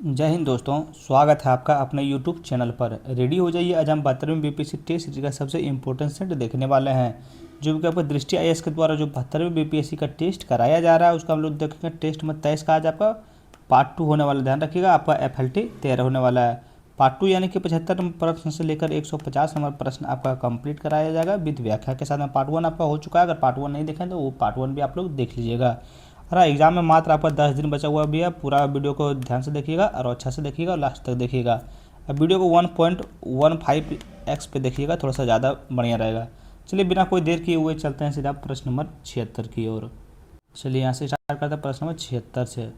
जय हिंद दोस्तों, स्वागत है आपका अपने YouTube चैनल पर। रेडी हो जाइए, आज हम 72वें बीपीएससी टेस्ट सीरीज का सबसे इंपॉर्टेंट सेट देखने वाले हैं, जो कि आपको दृष्टि आईएएस के द्वारा जो 72वें बीपीएससी का टेस्ट कराया जा रहा है उसका हम लोग देखेंगे। टेस्ट में 23 का आज आपका पार्ट 2 होने वाला, ध्यान रखिएगा। आपका FLT 13 होने वाला है। पार्ट 2 यानी कि 75 नंबर प्रश्न से लेकर 150 नंबर प्रश्न आपका कंप्लीट कराया जाएगा विद व्याख्या के साथ में। पार्ट 1 आपका हो चुका है, अगर पार्ट 1 नहीं देखें तो वो पार्ट 1 भी आप लोग देख लीजिएगा। और एग्जाम में मात्र आपका 10 दिन बचा हुआ भी है। पूरा वीडियो को ध्यान से देखिएगा और अच्छा से देखिएगा और लास्ट तक देखिएगा। अब वीडियो को 1.15x पे देखिएगा, थोड़ा सा ज़्यादा बढ़िया रहेगा। चलिए बिना कोई देर किए हुए चलते हैं सीधा प्रश्न नंबर 76 की ओर। चलिए यहाँ से स्टार्ट करते हैं प्रश्न नंबर 76 से।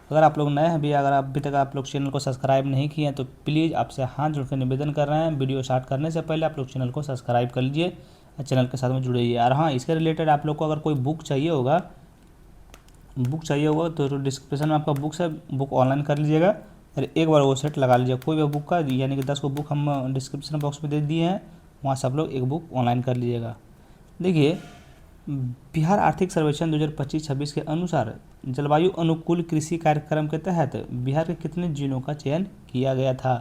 अगर आप लोग नए हैं भी, अगर अभी तक आप लोग चैनल को सब्सक्राइब नहीं किए हैं तो प्लीज़ आपसे हाथ जोड़ कर निवेदन कर रहे हैं, वीडियो स्टार्ट करने से पहले आप लोग चैनल को सब्सक्राइब कर लीजिए और चैनल के साथ में जुड़े रहिए। और हाँ, इसके रिलेटेड आप लोग को अगर कोई बुक चाहिए होगा तो डिस्क्रिप्शन में आपका बुक्स है, बुक ऑनलाइन कर लीजिएगा और एक बार वो सेट लगा लीजिएगा। कोई भी बुक का, यानी कि 10 को बुक हम डिस्क्रिप्शन बॉक्स में दे दिए हैं, वहाँ सब लोग एक बुक ऑनलाइन कर लीजिएगा। देखिए, बिहार आर्थिक सर्वेक्षण 2025-26 के अनुसार जलवायु अनुकूल कृषि कार्यक्रम के तहत बिहार के कितने जिलों का चयन किया गया था।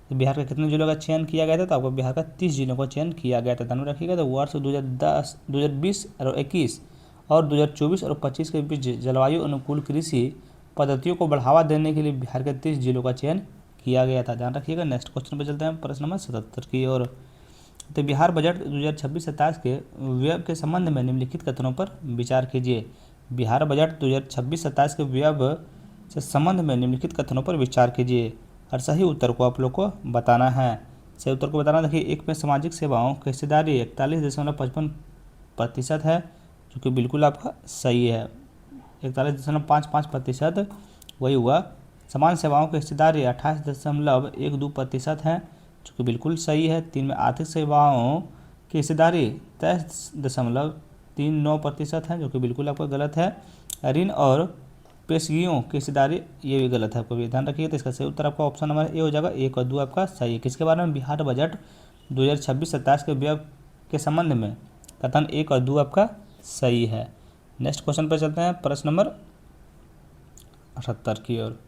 तो बिहार के कितने जिलों का चयन किया गया था, तो आपको बिहार का 30 जिलों का चयन किया गया था। ध्यान में रखिएगा। तो वर्ष 2020 और 21 और 2024 और 25 के बीच जलवायु अनुकूल कृषि पद्धतियों को बढ़ावा देने के लिए बिहार के 30 जिलों का चयन किया गया था। ध्यान रखिएगा। नेक्स्ट क्वेश्चन पर चलते हैं, प्रश्न नंबर 77 की ओर। तो बिहार बजट 2026-27 के व्यय के संबंध में निम्नलिखित कथनों पर विचार कीजिए। बिहार बजट 2026-27 के व्यय से संबंध में निम्नलिखित कथनों पर विचार कीजिए और सही उत्तर को आप लोग को बताना है। सही उत्तर को बताना, देखिए, एक में सामाजिक सेवाओं की हिस्सेदारी 41.55% है, जो कि बिल्कुल आपका सही है। 41.55% वही हुआ। समान सेवाओं की हिस्सेदारी 28.12% है, जो कि बिल्कुल सही है। 3 में आर्थिक सेवाओं की हिस्सेदारी 23.39% है, जो कि बिल्कुल आपका गलत है। ऋण और पेशगियों की हिस्सेदारी, ये भी गलत है, आपको भी ध्यान रखिए। तो इसका सही उत्तर आपका ऑप्शन नंबर ए हो जाएगा। 1 और 2 आपका सही है। किसके बारे में? बिहार बजट 2026-27 के व्यय के संबंध में कथन 1 और 2 आपका सही है। नेक्स्ट क्वेश्चन पर चलते हैं, प्रश्न नंबर 78 की ओर।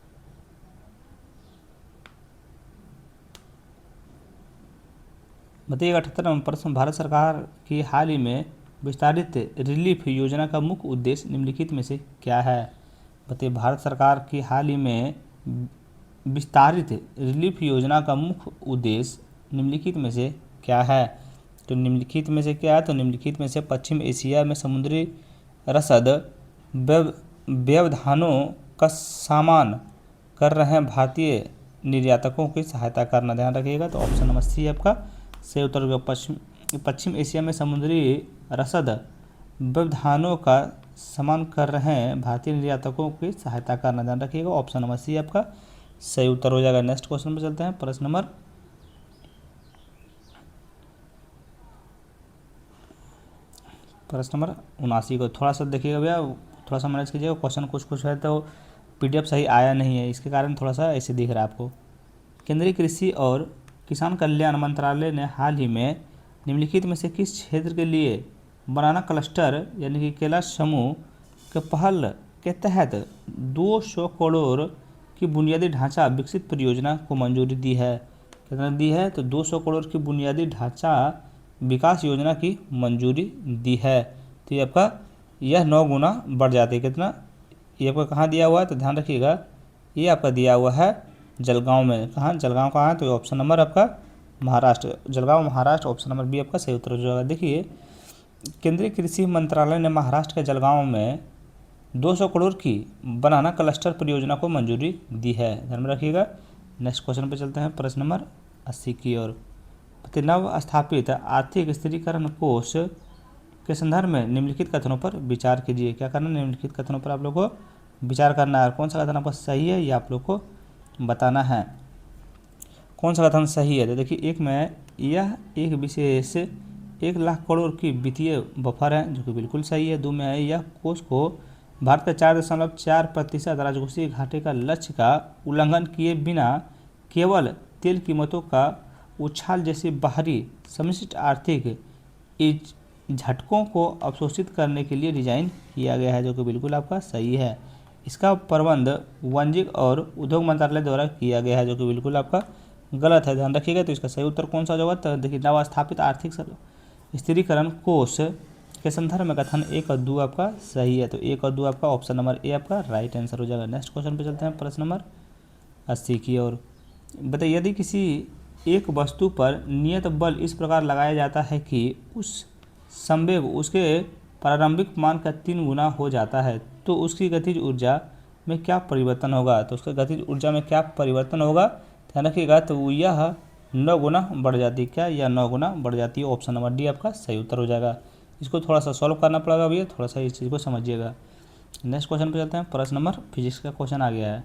बताइएगा 78 नंबर प्रश्न, भारत सरकार की हाल ही में विस्तारित रिलीफ योजना का मुख्य उद्देश्य निम्नलिखित में से क्या है। बताइए, भारत सरकार की हाल ही में विस्तारित रिलीफ योजना का मुख्य उद्देश्य निम्नलिखित में से क्या है। तो निम्नलिखित में से क्या है, तो निम्नलिखित में से पश्चिम एशिया में समुद्री रसद व्यवधानों का सामना कर रहे भारतीय निर्यातकों की सहायता करना। ध्यान रखिएगा। तो ऑप्शन नंबर सी आपका सही उत्तर होगा। पश्चिम एशिया में समुद्री रसद व्यवधानों का सामना कर रहे भारतीय निर्यातकों की सहायता करना। ध्यान रखिएगा। ऑप्शन नंबर सी आपका सही उत्तर हो जाएगा। नेक्स्ट क्वेश्चन पर चलते हैं, प्रश्न नंबर 79 को। थोड़ा सा देखिएगा भैया, थोड़ा सा मैनेज कीजिएगा। क्वेश्चन कुछ है तो PDF सही आया नहीं है, इसके कारण थोड़ा सा ऐसे दिख रहा है आपको। केंद्रीय कृषि और किसान कल्याण मंत्रालय ने हाल ही में निम्नलिखित में से किस क्षेत्र के लिए बनाना क्लस्टर यानी कि केला समूह के पहल के तहत 200 करोड़ की बुनियादी ढांचा विकसित परियोजना को मंजूरी दी है। कितना दी है? तो 200 करोड़ की बुनियादी ढांचा विकास योजना की मंजूरी दी है। तो ये आपका यह 9 गुना बढ़ जाती है। कितना? ये आपका कहाँ दिया हुआ है, तो ध्यान रखिएगा। ये आपका दिया हुआ है जलगांव में। कहाँ? जलगांव कहाँ है? तो ऑप्शन नंबर आपका Maharashtra, Jalgaon Maharashtra. Option number B आपका सही उत्तर हो जाएगा। देखिए, केंद्रीय कृषि मंत्रालय ने महाराष्ट्र के जलगांव में 200 करोड़ की बनाना क्लस्टर परियोजना को मंजूरी दी है। ध्यान में रखिएगा। नेक्स्ट क्वेश्चन पर चलते हैं, प्रश्न नंबर 80 की ओर। नव स्थापित आर्थिक स्थिरीकरण कोष के संदर्भ में निम्नलिखित कथनों पर विचार कीजिए। क्या करना? निम्नलिखित कथनों पर आप लोग को विचार करना है। कौन सा कथन आपका सही है ये आप लोग को बताना है। कौन सा कथन सही है? तो देखिए, एक में यह एक विशेष 1 लाख करोड़ की वित्तीय बफर है, जो कि बिल्कुल सही है। 2 में है यह कोष को भारत का 4.4% राजकोषीय घाटे का लक्ष्य का उल्लंघन किए बिना केवल तेल कीमतों का उछाल जैसी बाहरी समिष्ट आर्थिक झटकों को अवशोषित करने के लिए डिजाइन किया गया है, जो कि बिल्कुल आपका सही है। इसका प्रबंध वाणिज्य और उद्योग मंत्रालय द्वारा किया गया है, जो कि बिल्कुल आपका गलत है, ध्यान रखिएगा। तो इसका सही उत्तर कौन सा होगा? तो देखिए, नवस्थापित आर्थिक स्थिरीकरण कोष के संदर्भ में कथन 1 और 2 आपका सही है। तो 1 और 2 आपका ऑप्शन नंबर ए आपका राइट आंसर हो जाएगा। नेक्स्ट क्वेश्चन पे चलते हैं, प्रश्न नंबर 80 की ओर। बताइए, यदि किसी एक वस्तु पर नियत बल इस प्रकार लगाया जाता है कि उस संवेग उसके प्रारंभिक मान का 3 गुना हो जाता है, तो उसकी गतिज ऊर्जा में क्या परिवर्तन होगा? तो उसका गतिज ऊर्जा में क्या परिवर्तन होगा, ध्यान रखिएगा। तो यह 9 गुना बढ़ जाती है। क्या? यह 9 गुना बढ़ जाती है। ऑप्शन नंबर डी आपका सही उत्तर हो जाएगा। इसको थोड़ा सा सॉल्व करना पड़ेगा भैया, थोड़ा सा इस चीज़ को समझिएगा। नेक्स्ट क्वेश्चन पे चलते हैं, प्रश्न नंबर फिजिक्स का क्वेश्चन आ गया है।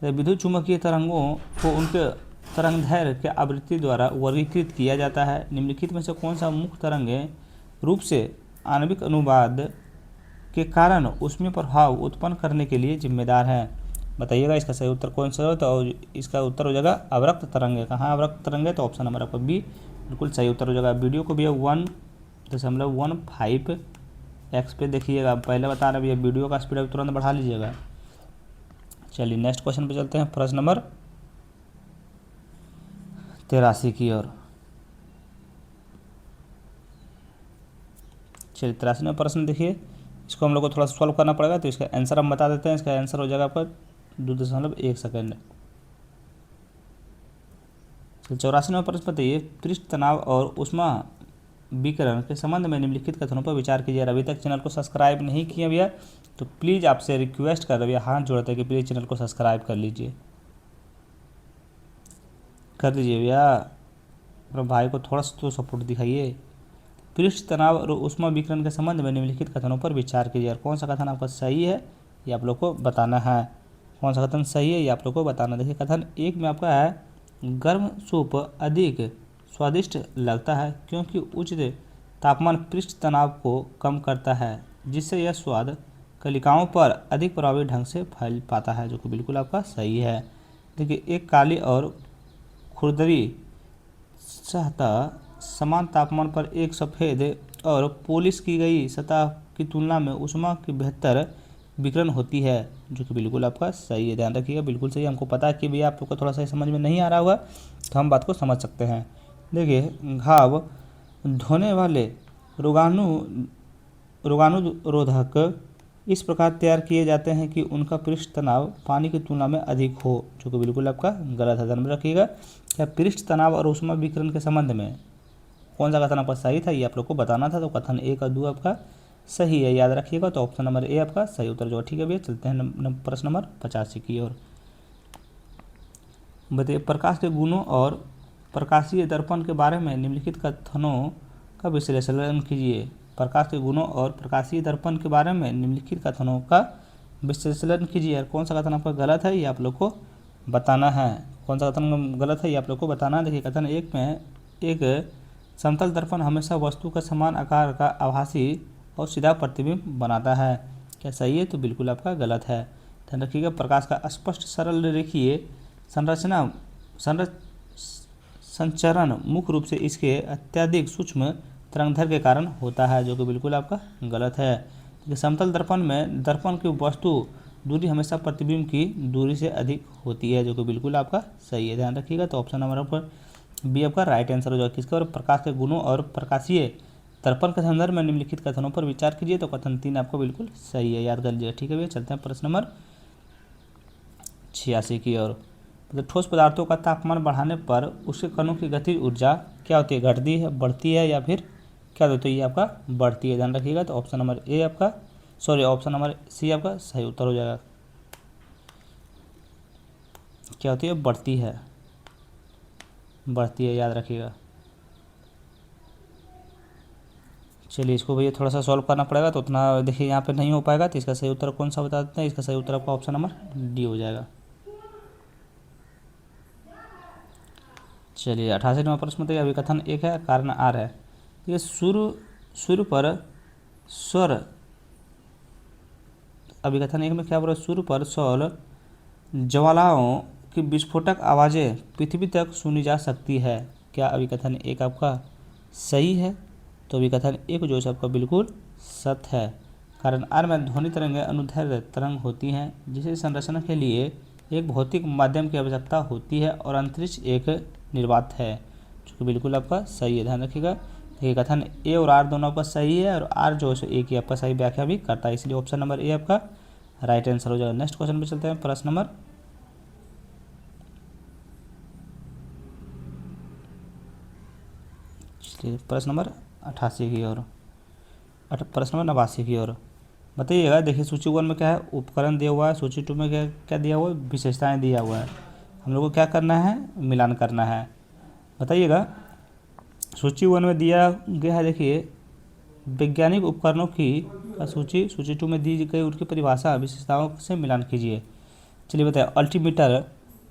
विद्युत चुम्बकीय तरंगों को उनके तरंगदैर्घ्य के आवृत्ति द्वारा वर्गीकृत किया जाता है। निम्नलिखित में से कौन सा मुख्य तरंगे रूप से आणविक अनुवाद के कारण ऊष्मीय प्रभाव उत्पन्न करने के लिए जिम्मेदार है? बताइएगा, इसका सही उत्तर कौन सा हो? तो इसका उत्तर हो जाएगा अवरक्त तरंगे। कहाँ अवरक्त तरंगे? तो ऑप्शन नंबर आपका बी बिल्कुल सही उत्तर हो जाएगा। वीडियो को भैया 1.15x पे देखिएगा, पहले बता रहे भैया, वीडियो का स्पीड तुरंत बढ़ा लीजिएगा। चलिए नेक्स्ट क्वेश्चन पे चलते हैं, प्रश्न नंबर 83 की ओर। चलिए 83 में प्रश्न देखिए, इसको हम लोग को थोड़ा सॉल्व करना पड़ेगा। तो इसका आंसर हम बता देते हैं। इसका आंसर हो जाएगा आपका 2.1 सेकेंड। 84 में प्रश्न बताइए, पृष्ठ तनाव और ऊष्मा विकिरण के संबंध में निम्नलिखित कथनों पर विचार कीजिए। अभी तक चैनल को सब्सक्राइब नहीं किया भैया, तो प्लीज़ आपसे रिक्वेस्ट कर भैया, हाथ जोड़ते हैं कि प्लीज़ चैनल को सब्सक्राइब कर लीजिए, कर दीजिए भैया। अपने भाई को थोड़ा सा तो सपोर्ट दिखाइए। पृष्ठ तनाव और ऊष्मा विकिरण के संबंध में निम्नलिखित कथनों पर विचार कीजिए। और कौन सा कथन आपका सही है ये आप लोग को बताना है। कौन सा कथन सही है ये आप लोग को बताना। देखिए, कथन 1 में आपका है, गर्म सूप अधिक स्वादिष्ट लगता है क्योंकि उच्च तापमान पृष्ठ तनाव को कम करता है, जिससे यह स्वाद कलिकाओं पर अधिक प्रभावी ढंग से फैल पाता है, जो कि बिल्कुल आपका सही है। देखिए, एक काली और खुरदरी सतह समान तापमान पर एक सफ़ेद और पॉलिश की गई सतह की तुलना में ऊष्मा की बेहतर विकिरण होती है, जो कि बिल्कुल आपका सही है। ध्यान रखिएगा, बिल्कुल सही। हमको पता है कि भैया आप लोग को थोड़ा सा समझ में नहीं आ रहा होगा, तो हम बात को समझ सकते हैं। देखिए, घाव धोने वाले रोगाणुरोधक इस प्रकार तैयार किए जाते हैं कि उनका पृष्ठ तनाव पानी की तुलना में अधिक हो, जो कि बिल्कुल आपका गलत है। ध्यान में रखिएगा। क्या पृष्ठ तनाव और ऊष्मा विकिरण के संबंध में कौन सा कथन आपका सही था ये आप लोग को बताना था। तो कथन 1 और 2 आपका सही है, याद रखिएगा। तो ऑप्शन नंबर ए आपका सही उत्तर जो। ठीक है भैया, चलते हैं प्रश्न नंबर 85 की ओर। बताइए, प्रकाश के गुणों और प्रकाशीय दर्पण के बारे में निम्नलिखित कथनों का विश्लेषण कीजिए। प्रकाश के गुणों और प्रकाशीय दर्पण के बारे में निम्नलिखित कथनों का विश्लेषण कीजिए। और कौन सा कथन आपका गलत है ये आप लोग को बताना है। कौन सा कथन गलत है ये आप लोग को बताना है। देखिए, कथन 1 में, एक समतल दर्पण हमेशा वस्तु का समान आकार का आभासी और सीधा प्रतिबिंब बनाता है। क्या सही है? तो बिल्कुल आपका गलत है। ध्यान रखिएगा, प्रकाश का स्पष्ट सरल रेखीय संचरण मुख्य रूप से इसके अत्यधिक सूक्ष्म तरंगदैर्घ्य के कारण होता है, जो कि बिल्कुल आपका गलत है। क्योंकि समतल दर्पण में दर्पण की वस्तु दूरी हमेशा प्रतिबिंब की दूरी से अधिक होती है, जो कि बिल्कुल आपका सही है। ध्यान रखिएगा। तो ऑप्शन नंबर पर बी आपका राइट आंसर हो जाएगा। किसका? और प्रकाश के गुणों और प्रकाशीय दर्पण के संदर्भ में निम्नलिखित कथनों पर विचार कीजिए। तो कथन 3 आपको बिल्कुल सही है, याद कर लीजिए। ठीक है भैया, चलते हैं प्रश्न नंबर 86 की ओर। तो ठोस पदार्थों का तापमान बढ़ाने पर उसके कणों की गतिज ऊर्जा क्या होती है? घटती है, बढ़ती है, या फिर क्या होती है? ये आपका बढ़ती है। ध्यान रखिएगा। तो ऑप्शन नंबर ए आपका ऑप्शन नंबर सी आपका सही उत्तर हो जाएगा। क्या होती है? बढ़ती है, बढ़ती है, याद रखिएगा। चलिए, इसको भैया थोड़ा सा सॉल्व करना पड़ेगा, तो उतना देखिए यहाँ पे नहीं हो पाएगा। तो इसका सही उत्तर कौन सा बता देते हैं। इसका सही उत्तर आपका ऑप्शन नंबर डी हो जाएगा। चलिए 88 नंबर प्रश्न बताइए। अभी कथन 1 है, कारण आर है। ये सूर्य पर स्वर, अभी कथन 1 में क्या बोला? सूर्य पर सौर ज्वालाओं की विस्फोटक आवाज़ें पृथ्वी तक सुनी जा सकती है। क्या अभी कथन 1 आपका सही है? तो अभी कथन 1 जो है आपका बिल्कुल सत्य है। कारण आर में ध्वनि तरंगें अनुदैर्ध्य तरंग होती हैं जिसे संरचना के लिए एक भौतिक माध्यम की आवश्यकता होती है और अंतरिक्ष एक निर्वात है, जो कि बिल्कुल आपका सही है। ध्यान रखिएगा। देखिए कथन ए और आर दोनों आपका सही है और आर जो है ए की आपका सही व्याख्या भी करता है, इसलिए ऑप्शन नंबर ए आपका राइट आंसर हो जाएगा। नेक्स्ट क्वेश्चन पे चलते हैं, प्रश्न नंबर प्रश्न नंबर 88 की ओर, प्रश्न नंबर 89 की ओर। बताइएगा। देखिए सूची 1 में क्या है, उपकरण दिया हुआ है। सूची 2 में क्या क्या दिया हुआ है, विशेषताएं दिया हुआ है। हम लोग को क्या करना है, मिलान करना है। बताइएगा। सूची 1 में दिया गया है, देखिए वैज्ञानिक उपकरणों की सूची, सूची 2 में दी गई उनकी परिभाषा विशेषताओं से मिलान कीजिए। चलिए बताइए। अल्टीमीटर,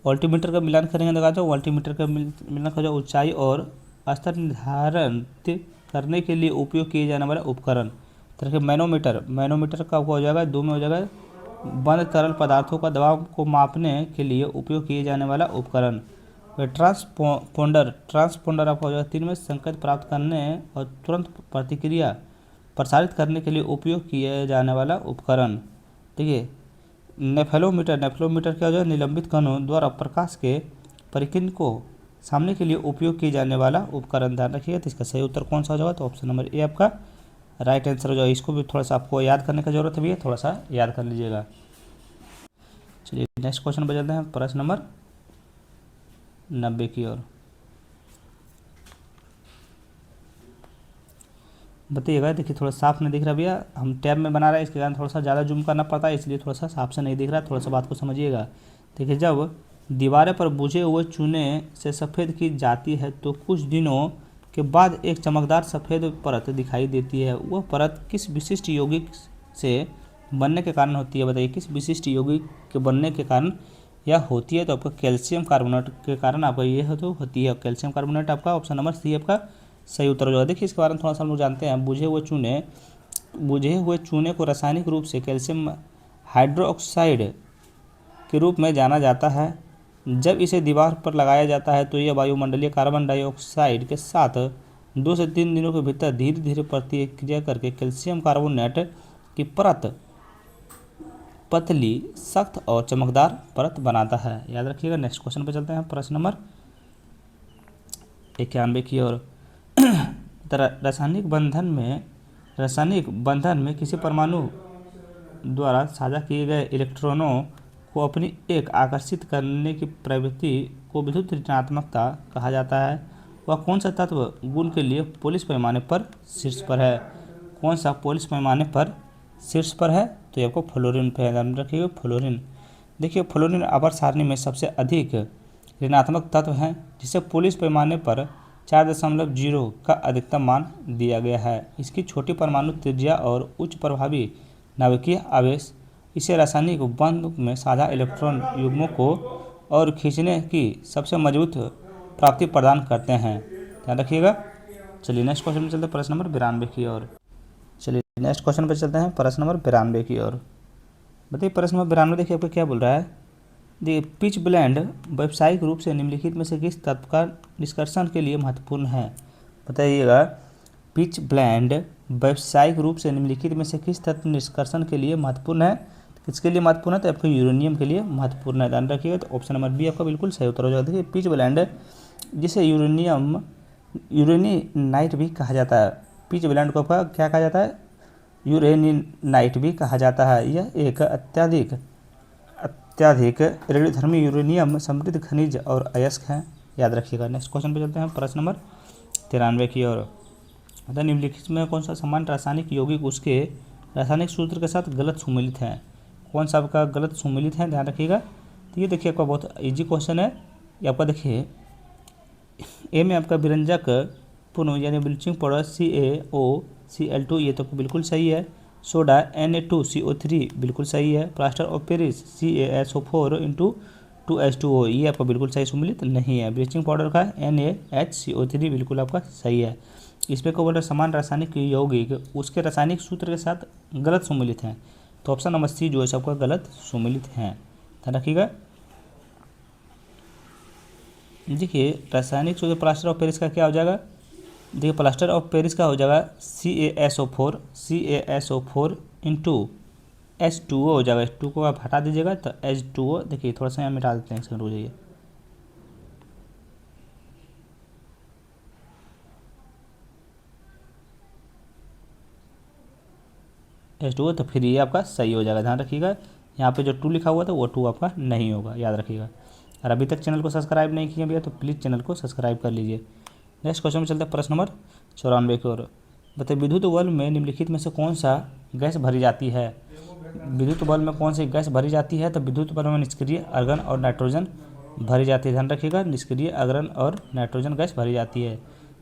अल्टीमीटर का मिलान करेंगे तो क्या, अल्टीमीटर का मिलान कर ऊंचाई और स्तर निर्धारित करने के लिए उपयोग किए जाने वाला उपकरण। तरह के मैनोमीटर, मैनोमीटर का हो जाएगा 2 में हो जाएगा बंद तरल पदार्थों का दबाव को मापने के लिए उपयोग किए जाने वाला उपकरण। ट्रांसपोंडर, ट्रांसपोंडर आपका हो जाएगा 3 में संकेत प्राप्त करने और तुरंत प्रतिक्रिया प्रसारित करने के लिए उपयोग किया जाने वाला उपकरण। देखिए नेफेलोमीटर, नेफेलोमीटर क्या हो जाएगा, निलंबित कणों द्वारा प्रकाश के परिकिरण को सामने के लिए उपयोग किए जाने वाला उपकरण। ध्यान रखिएगा। तो इसका सही उत्तर कौन सा हो जाएगा, तो ऑप्शन नंबर ए आपका राइट आंसर हो जाएगा। इसको भी थोड़ा सा आपको याद करने का जरूरत है भैया, थोड़ा सा याद कर लीजिएगा। चलिए नेक्स्ट क्वेश्चन पर चलते हैं, प्रश्न नंबर 90 की ओर। बताइएगा। देखिए थोड़ा साफ नहीं दिख रहा भैया, हम टैब में बना रहे हैं, इसके कारण थोड़ा सा ज़्यादा जूम करना पड़ता है, इसलिए थोड़ा सा साफ से नहीं दिख रहा, थोड़ा सा बात को समझिएगा। देखिए जब दीवारें पर बुझे हुए चूने से सफ़ेद की जाती है तो कुछ दिनों के बाद एक चमकदार सफ़ेद परत दिखाई देती है। वह परत किस विशिष्ट यौगिक से बनने के कारण होती है। बताइए किस विशिष्ट यौगिक के बनने के कारण यह होती है, तो आपका कैल्शियम कार्बोनेट के कारण आपका ये तो होती है। कैल्शियम कार्बोनेट आपका ऑप्शन नंबर सी आपका सही उत्तर हो जाएगा। देखिए इसके बारे में थोड़ा सा हम लोग जानते हैं। बुझे हुए चूने को रासायनिक रूप से कैल्शियम हाइड्रोक्साइड के रूप में जाना जाता है। जब इसे दीवार पर लगाया जाता है तो यह वायुमंडलीय कार्बन डाइऑक्साइड के साथ 2 से 3 दिनों के भीतर धीरे धीरे प्रतिक्रिया करके कैल्शियम कार्बोनेट की परत पतली, सख्त और चमकदार परत बनाता है। याद रखिएगा। नेक्स्ट क्वेश्चन पर चलते हैं, प्रश्न नंबर 91 की ओर। रासायनिक बंधन में किसी परमाणु द्वारा साझा किए गए इलेक्ट्रॉनों को अपनी एक आकर्षित करने की प्रवृत्ति को विद्युत ऋणात्मकता कहा जाता है। वह कौन सा तत्व गुण के लिए पोलिश पैमाने पर शीर्ष पर है। कौन सा पोलिश पैमाने पर शीर्ष पर है, तो ये आपको फ्लोरीन पे ध्यान रखिएगा। फ्लोरीन। देखिए फ्लोरीन आवर्त सारणी में सबसे अधिक ऋणात्मक तत्व है, जिसे पोलिश पैमाने पर 4.0 का अधिकतम मान दिया गया है। इसकी छोटी परमाणु त्रिज्या और उच्च प्रभावी नाभिकीय आवेश इसे रासायनिक बंध में साझा इलेक्ट्रॉन युग्मों को और खींचने की सबसे मजबूत प्राप्ति प्रदान करते हैं। ध्यान रखिएगा। चलिए नेक्स्ट क्वेश्चन में चलते हैं, प्रश्न नंबर 92 की ओर। चलिए नेक्स्ट क्वेश्चन पर चलते हैं, प्रश्न नंबर 92 की ओर। बताइए प्रश्न नंबर 92 देखिए आपको क्या बोल रहा है। देखिए पिच ब्लेंड व्यावसायिक रूप से निम्नलिखित में से किस तत्व का निष्कर्षण के लिए महत्वपूर्ण है। बताइएगा। पिच ब्लेंड व्यावसायिक रूप से निम्नलिखित में से किस तत्व निष्कर्षण के लिए महत्वपूर्ण है। किसके लिए महत्वपूर्ण है, तो आपको यूरेनियम के लिए महत्वपूर्ण है। ध्यान रखिएगा। तो ऑप्शन नंबर बी आपका बिल्कुल सही उत्तर हो जाएगा। देखिए पिच ब्लेंड, जिसे यूरेनिनाइट भी कहा जाता है। पिच ब्लेंड को आपका क्या कहा जाता है, यूरेनिनाइट भी कहा जाता है। यह एक अत्यधिक रेडियोधर्मी यूरेनियम समृद्ध खनिज और अयस्क है। याद रखिएगा। नेक्स्ट क्वेश्चन पे चलते हैं, प्रश्न नंबर 93 की ओर। निम्नलिखित में कौन सा सामान्य रासायनिक यौगिक उसके रासायनिक सूत्र के साथ गलत सुमेलित है। कौन सा आपका गलत सुमेलित है, ध्यान रखिएगा। तो ये देखिए आपका बहुत इजी क्वेश्चन है। ये आपका देखिए ए में आपका विरंजक पूर्ण यानी ब्लीचिंग पाउडर CaOCl2 ये तो बिल्कुल सही है। सोडा Na2CO3 बिल्कुल सही है। प्लास्टर ऑफ पेरिस CaSO4 ये आपका बिल्कुल सही सुमेलित नहीं है। ब्लीचिंग पाउडर का NaHCO3 बिल्कुल आपका सही है। इसमें को बोल रहे समान रासायनिक यौगिक उसके रासायनिक सूत्र के साथ गलत सुमेलित हैं, तो ऑप्शन नंबर सी जो है सबका गलत सुमेलित हैं। ध्यान रखिएगा। देखिए रासायनिक सूत्र प्लास्टर ऑफ पेरिस का क्या हो जाएगा। देखिए प्लास्टर ऑफ पेरिस का हो जाएगा CaSO4 इंटू H2O हो जाएगा। H2 को आप हटा दीजिएगा तो H2O, देखिए थोड़ा सा यहाँ मिटा देते हैं, एक सेकंड रुक जाइए। H2O, तो फिर ये आपका सही हो जाएगा। ध्यान रखिएगा, यहाँ पे जो 2 लिखा हुआ था वो 2 आपका नहीं होगा, याद रखिएगा। और अभी तक चैनल को सब्सक्राइब नहीं किया भैया तो प्लीज़ चैनल को सब्सक्राइब कर लीजिए। नेक्स्ट क्वेश्चन में चलते हैं प्रश्न नंबर 94 की ओर। बताइए विद्युत बल्ब में निम्नलिखित में से कौन सा गैस भरी जाती है। विद्युत बल्ब में कौन सी गैस भरी जाती है, तो विद्युत बल्ब में निष्क्रिय अर्गन और नाइट्रोजन भरी जाती है। ध्यान रखिएगा, निष्क्रिय अर्गन और नाइट्रोजन गैस भरी जाती है।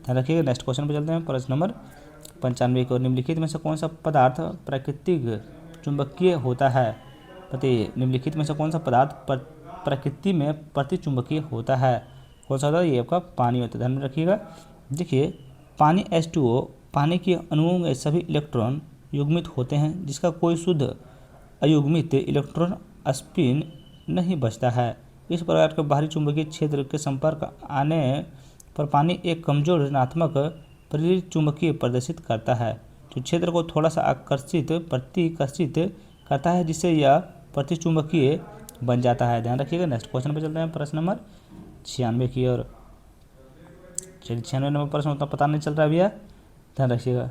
ध्यान रखिएगा। नेक्स्ट क्वेश्चन पर चलते हैं प्रश्न नंबर 95 की ओर। निम्नलिखित में से कौन सा पदार्थ प्राकृतिक चुंबकीय होता है। बताइए निम्नलिखित में से कौन सा पदार्थ प्रकृति में प्रतिचुंबकीय होता है। कौन सा होता है, ये आपका पानी होता है। ध्यान में रखिएगा। देखिए पानी H2O, पानी के अणुओं में सभी इलेक्ट्रॉन युग्मित होते हैं, जिसका कोई शुद्ध अयुग्मित इलेक्ट्रॉन स्पिन नहीं बचता है। इस प्रकार के बाहरी चुंबकीय क्षेत्र के संपर्क आने पर पानी एक कमजोर ऋणात्मक प्रेरित चुंबकीय प्रदर्शित करता है, जो क्षेत्र को थोड़ा सा प्रतिकर्षित करता है, जिससे यह प्रतिचुंबकीय बन जाता है। ध्यान रखिएगा। नेक्स्ट क्वेश्चन पे चलते हैं प्रश्न नंबर 96 की ओर। चलिए 96 नंबर प्रश्न उतना पता नहीं चल रहा है भैया, ध्यान रखिएगा।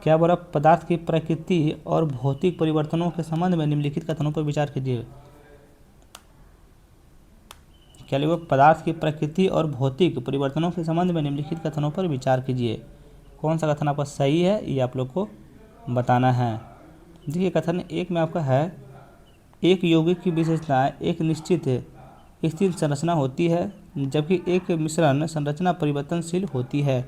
क्या बोला, पदार्थ की प्रकृति और भौतिक परिवर्तनों के संबंध में निम्नलिखित कथनों पर विचार कीजिए। क्या लिखा, पदार्थ की प्रकृति और भौतिक परिवर्तनों के संबंध में निम्नलिखित कथनों पर विचार कीजिए। कौन सा कथन आपका सही है ये आप लोग को बताना है। देखिए कथन 1 में आपका है, एक यौगिक की विशेषताएं एक निश्चित स्थिर संरचना होती है, जबकि एक मिश्रण संरचना परिवर्तनशील होती है,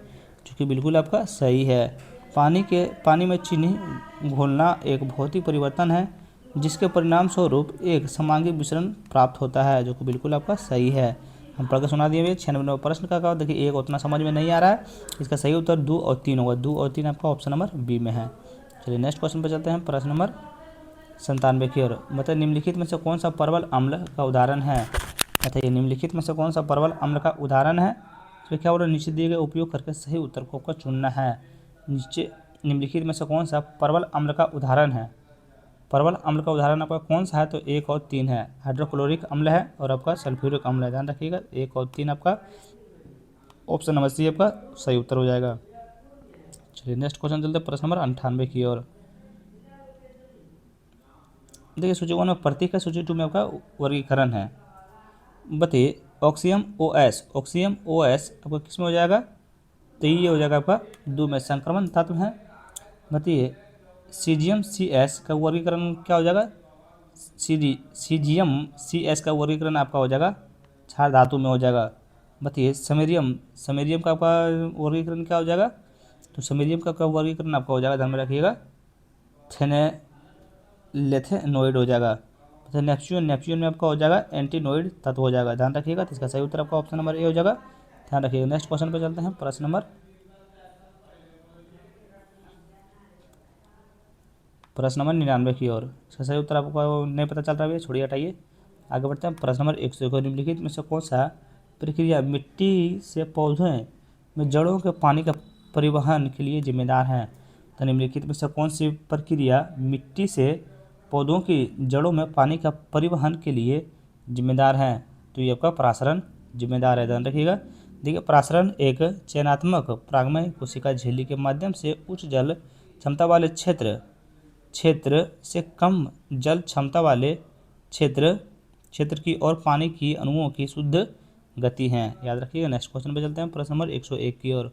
जो कि बिल्कुल आपका सही है। पानी में चीनी घोलना एक भौतिक परिवर्तन है, जिसके परिणाम स्वरूप एक समांगी मिश्रण प्राप्त होता है, जो कि बिल्कुल आपका सही है। हम पढ़ के सुना दिए हुए 96 नंबर प्रश्न का। देखिए एक उतना समझ में नहीं आ रहा है, इसका सही उत्तर 2 और 3 होगा। 2 और 3 आपका ऑप्शन नंबर बी में है। चलिए नेक्स्ट क्वेश्चन पर चलते हैं प्रश्न नंबर 97 की ओर। मतलब निम्नलिखित में से कौन सा परवल अम्ल का उदाहरण है। बताइए निम्नलिखित में से कौन सा परवल अम्ल का उदाहरण है। तो क्या बोला, नीचे दिए गए उपयोग करके सही उत्तर को चुनना है। नीचे निम्नलिखित में से कौन सा परवल अम्ल का उदाहरण है। परवल अम्ल का उदाहरण आपका कौन सा है, तो 1 और 3 है। हाइड्रोक्लोरिक अम्ल है और आपका सल्फ्यूरिक अम्ल है। ध्यान रखिएगा, 1 और 3 आपका ऑप्शन नंबर सी आपका सही उत्तर हो जाएगा। चलिए नेक्स्ट क्वेश्चन चलते हैं प्रश्न नंबर 98 की ओर। देखिए सूची 1 में प्रतीक है, सूची 2 में आपका वर्गीकरण है। बताइए ऑक्सीयम OS आपका किस में हो जाएगा, तो ये हो जाएगा आपका 2 में संक्रमण तत्व है। बताइए सीजियम CS का वर्गीकरण क्या हो जाएगा, सीजियम CS का वर्गीकरण आपका हो जाएगा क्षार धातु में हो जाएगा। बताइए समेरियम का आपका वर्गीकरण क्या हो जाएगा, तो समेरियम का वर्गीकरण आपका हो जाएगा, ध्यान में रखिएगा, फेनेलेथेनोइड हो जाएगा। तो नेपच्यून में आपका हो जाएगा एंटीनोइड तत्व हो जाएगा। ध्यान रखिएगा, तो इसका सही उत्तर आपका ऑप्शन नंबर ए हो जाएगा। ध्यान रखिएगा। नेक्स्ट क्वेश्चन पे चलते हैं प्रश्न नंबर 99 की ओर। इसका सही उत्तर आपको नहीं पता चल रहा है, छोड़िए हटाइए, आगे बढ़ते हैं प्रश्न नंबर 100 को। निम्नलिखित में से कौन सा प्रक्रिया मिट्टी से पौधों में जड़ों के पानी का परिवहन के लिए जिम्मेदार है। तो निम्नलिखित में से कौन सी प्रक्रिया मिट्टी से पौधों की जड़ों में पानी का परिवहन के लिए जिम्मेदार है, तो ये आपका परासरण जिम्मेदार है। ध्यान रखिएगा। देखिए परासरण एक चयनात्मक परागमय कोशिका झिल्ली के माध्यम से उच्च जल क्षमता वाले क्षेत्र से कम जल क्षमता वाले क्षेत्र की और पानी की अणुओं की शुद्ध गति है, याद रखिएगा। नेक्स्ट क्वेश्चन पे चलते हैं प्रश्न नंबर 101 की ओर।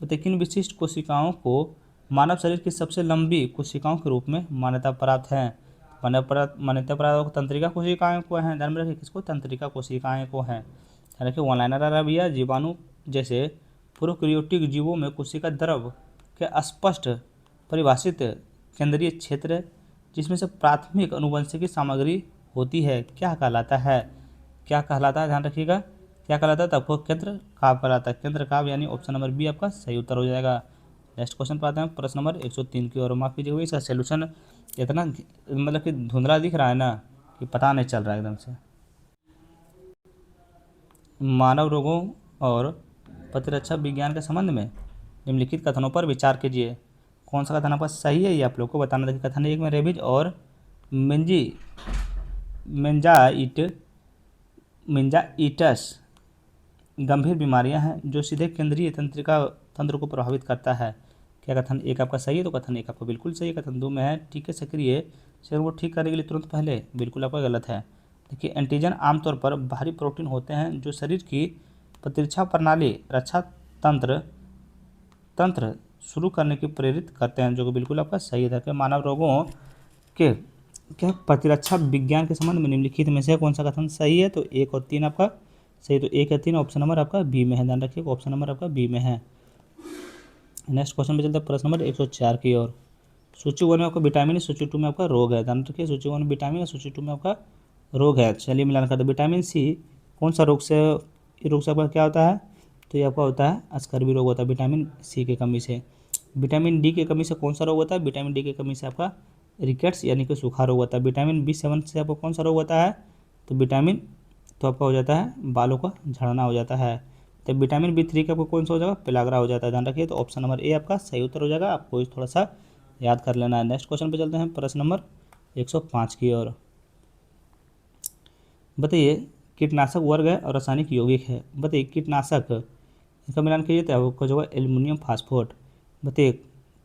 बताइए किन विशिष्ट कोशिकाओं को मानव शरीर की सबसे लंबी कोशिकाओं के रूप में मान्यता प्राप्त है। मान्यता प्राप्त तंत्रिका कोशिकाएं को हैं, ध्यान में रखिए, किसको, तंत्रिका कोशिकाएं को हैं। ध्यान रखिए वन लाइनर आ रहा भैया, जीवाणु जैसे प्रोकैरियोटिक जीवों में कोशिका द्रव के स्पष्ट परिभाषित केंद्रीय क्षेत्र जिसमें से प्राथमिक अनुवंशिकी सामग्री होती है क्या कहलाता है, ध्यान रखिएगा, क्या कहलाता है, तो आपको केंद्र काव्य कहलाता है। केंद्र काव्य यानी ऑप्शन नंबर बी आपका सही उत्तर हो जाएगा। नेक्स्ट क्वेश्चन पर आते हैं प्रश्न नंबर 103 की ओर। माफ कीजिएगा, इसका सोल्यूशन इतना मतलब कि धुंधला दिख रहा है ना कि पता नहीं चल रहा है एकदम से। मानव रोगों और प्रतिरक्षा विज्ञान के संबंध में निम्नलिखित कथनों पर विचार कीजिए। कौन सा कथन आपका सही है ये आप लोग को बताना। देखिए कथन एक में रेबीज और मेनिंजाइटिस गंभीर बीमारियां हैं जो सीधे केंद्रीय तंत्र को प्रभावित करता है। क्या कथन एक आपका सही है? तो कथन एक आपका बिल्कुल सही है। कथन दो में है टीके सक्रिय शरीर को ठीक करने के लिए तुरंत पहले, बिल्कुल आपका गलत है। देखिए एंटीजन आमतौर पर भारी प्रोटीन होते हैं जो शरीर की प्रतिरक्षा प्रणाली रक्षा तंत्र शुरू करने की प्रेरित करते हैं, जो कि बिल्कुल आपका सही है। मानव रोगों के क्या प्रतिरक्षा विज्ञान के संबंध में निम्नलिखित में से कौन सा कथन सही है? तो एक और तीन आपका सही, तो एक या तीन ऑप्शन नंबर आपका बी में है। ध्यान रखिए ऑप्शन नंबर आपका बी में है। नेक्स्ट क्वेश्चन पे चलते हैं प्रश्न नंबर 104 की ओर। सूची 1 में आपका विटामिन, सूची 2 में आपका रोग है। ध्यान रखिए सूची 1 में विटामिन और सूची 2 में आपका रोग है। चलिए मिलान करते हैं। विटामिन सी कौन सा रोग से आपका क्या होता है? तो ये आपका होता है स्कर्वी रोग होता है विटामिन सी की कमी से। विटामिन डी की कमी से कौन सा रोग होता है? विटामिन डी की कमी से आपका रिकेट्स यानी कि सूखा रोग होता है। विटामिन B7 से आपको कौन सा रोग होता है? तो विटामिन तो आपका हो जाता है बालों का झड़ना हो जाता है। तो विटामिन B3 का आपको कौन सा हो जाएगा? पेलाग्रा हो जाता है। ध्यान रखिए तो ऑप्शन नंबर ए आपका सही उत्तर हो जाएगा। आपको इस थोड़ा सा याद कर लेना है। नेक्स्ट क्वेश्चन पे चलते हैं प्रश्न नंबर 105 की ओर। बताइए कीटनाशक वर्ग है और रासायनिक यौगिक है। बताइए कीटनाशक इनका मिलान कीजिए तो आपको जो है एल्युमिनियम फास्फोट। बताइए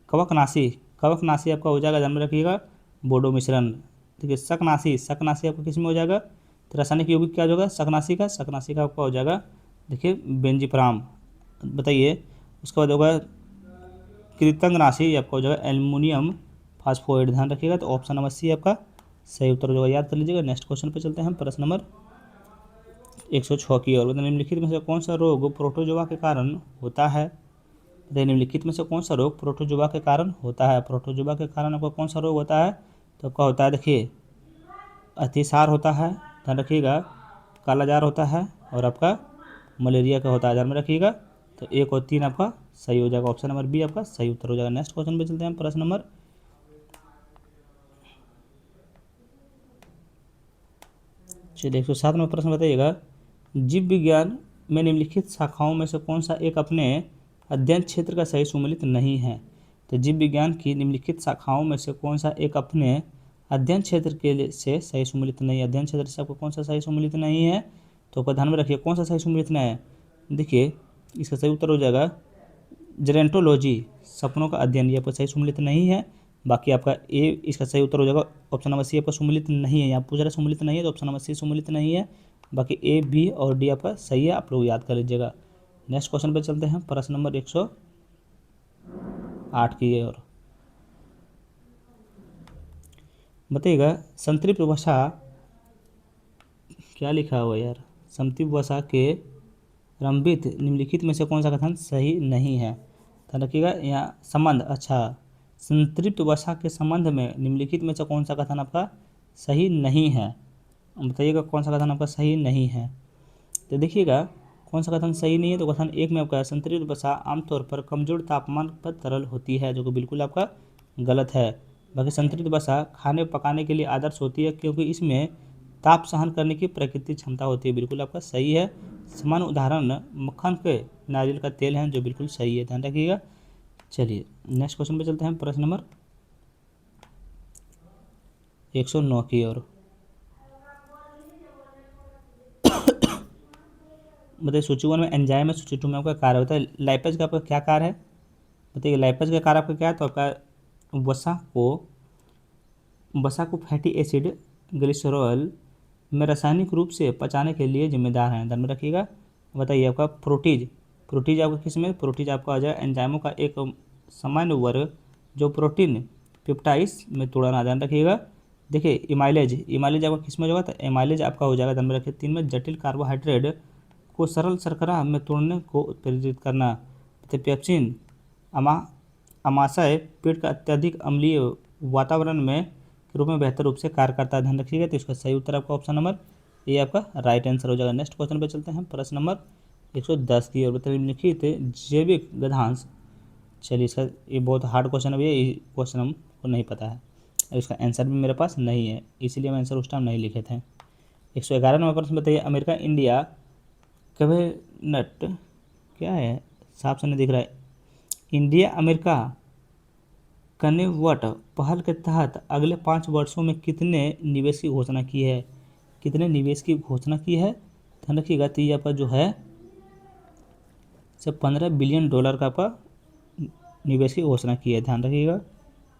कवकनाशी आपका हो जाएगा, ध्यान में रखिएगा बोडो मिश्रण। ठीक है शकनाशी आपका किस में हो जाएगा? तो रासायनिक यौगिक क्या होगा? शकनाशी का आपका हो जाएगा देखिए बेंजीप्राम। बताइए उसके बाद होगा कृतंगनाशी आपका हो जाएगा एल्युमिनियम फास्फोइड। ध्यान रखिएगा तो ऑप्शन नंबर सी आपका सही उत्तर हो जाएगा, याद कर लीजिएगा। नेक्स्ट क्वेश्चन पे चलते हैं प्रश्न नंबर 106 की ओर। निम्नलिखित में से कौन सा रोग प्रोटोजोआ के कारण होता है? निम्नलिखित में से कौन सा रोग प्रोटोजोआ के कारण होता है? प्रोटोजोआ के कारण आपका कौन सा रोग होता है? तो आपका होता है देखिए अतिसार होता है, ध्यान रखिएगा, कालाजार होता है और आपका मलेरिया का होता है। ध्यान में रखिएगा तो एक और तीन आपका सही हो जाएगा। ऑप्शन नंबर बी आपका सही उत्तर हो जाएगा। नेक्स्ट क्वेश्चन पे चलते हैं प्रश्न नंबर 107 में प्रश्न बताइएगा जीव विज्ञान में निम्नलिखित शाखाओं में से कौन सा एक अपने अध्ययन क्षेत्र का सही सुमेलित नहीं है? तो जीव विज्ञान की निम्नलिखित शाखाओं में से कौन सा एक अपने अध्ययन क्षेत्र के लिए से सही सुमेलित नहीं है? अध्ययन क्षेत्र से आपको कौन सा सही सुमेलित नहीं है? तो आपको ध्यान में रखिए कौन सा सही सुमेलित नहीं है। देखिए इसका सही उत्तर हो जाएगा जेरेंटोलॉजी, सपनों का अध्ययन, ये आपका सही सुमेलित नहीं है। बाकी आपका ए इसका सही उत्तर हो जाएगा। ऑप्शन नंबर सी आपका सुमेलित नहीं है। यहाँ पूछ रहा सुमेलित नहीं है तो ऑप्शन नंबर सी सुमेलित नहीं है। बाकी ए बी और डी आपका सही है, आप लोग याद कर लीजिएगा। नेक्स्ट क्वेश्चन पे चलते हैं प्रश्न नंबर 108 की ओर। बताइएगा संतृप्त वसा क्या लिखा हुआ है यार? संतृप्त वसा के रंबित निम्नलिखित में से कौन सा कथन सही नहीं है? ध्यान रखिएगा यहाँ संबंध, अच्छा संतृप्त वसा के संबंध में निम्नलिखित में से कौन सा कथन आपका सही नहीं है? बताइएगा कौन सा कथन आपका सही नहीं है। तो देखिएगा कौन सा कथन सही नहीं है। तो कथन एक में आपका संतृप्त वसा आमतौर पर कमजोर तापमान पर तरल होती है, जो कि बिल्कुल आपका गलत है। बाकी संतृप्त वसा खाने पकाने के लिए आदर्श होती है क्योंकि इसमें ताप सहन करने की प्राकृतिक क्षमता होती है, बिल्कुल आपका सही है। समान उदाहरण मक्खन के नारियल का तेल है, जो बिल्कुल सही है, ध्यान रखिएगा। चलिए नेक्स्ट क्वेश्चन पे चलते हैं प्रश्न नंबर 109 की ओर। बताइए सूची 1 में एंजाइम है, सूची 2 में आपका कार्य होता है। लाइपेज का आपका क्या कार्य है? बताइए लाइपेज का कार्य आपका क्या है? तो आपका वसा को फैटी एसिड ग्लिसरॉल में रासायनिक रूप से पचाने के लिए जिम्मेदार हैं, ध्यान में रखिएगा। बताइए आपका प्रोटीज आपका किस में? प्रोटीज आपका आ जाएगा एंजाइमों का एक सामान्य वर्ग जो प्रोटीन पेप्टाइड्स में तोड़ना, ध्यान रखिएगा। देखिए इमाइलेज आपका किस में होगा? तो एमाइलेज आपका हो जाएगा, ध्यान में रखिए 3 में जटिल कार्बोहाइड्रेट को सरल शर्करा में तोड़ने को उत्प्रेरित करना। तो पेप्सिन अमाशय पेट का अत्यधिक अम्लीय वातावरण में के रूप में बेहतर रूप से कार्य करता है, ध्यान रखिएगा। तो इसका सही उत्तर आपका ऑप्शन नंबर ए आपका राइट आंसर हो जाएगा। नेक्स्ट क्वेश्चन पे चलते हैं प्रश्न नंबर 110 की ओर। बताइए निम्नलिखित जैविक गधांश, चलिए इसका ये बहुत हार्ड क्वेश्चन है, ये क्वेश्चन हमको नहीं पता है, इसका आंसर भी मेरे पास नहीं है, इसीलिए हम आंसर उस टाइम नहीं लिखे थे। 111 नंबर प्रश्न बताइए अमेरिका इंडिया कैबिनेट क्या है? साफ से नहीं दिख रहा है। इंडिया अमेरिका कनेक्ट पहल के तहत अगले 5 वर्षों में कितने निवेश की घोषणा की है? कितने निवेश की घोषणा की है? ध्यान रखिएगा। तो ये आपका जो है सिर्फ $15 बिलियन का आपका निवेश की घोषणा की है, ध्यान रखिएगा।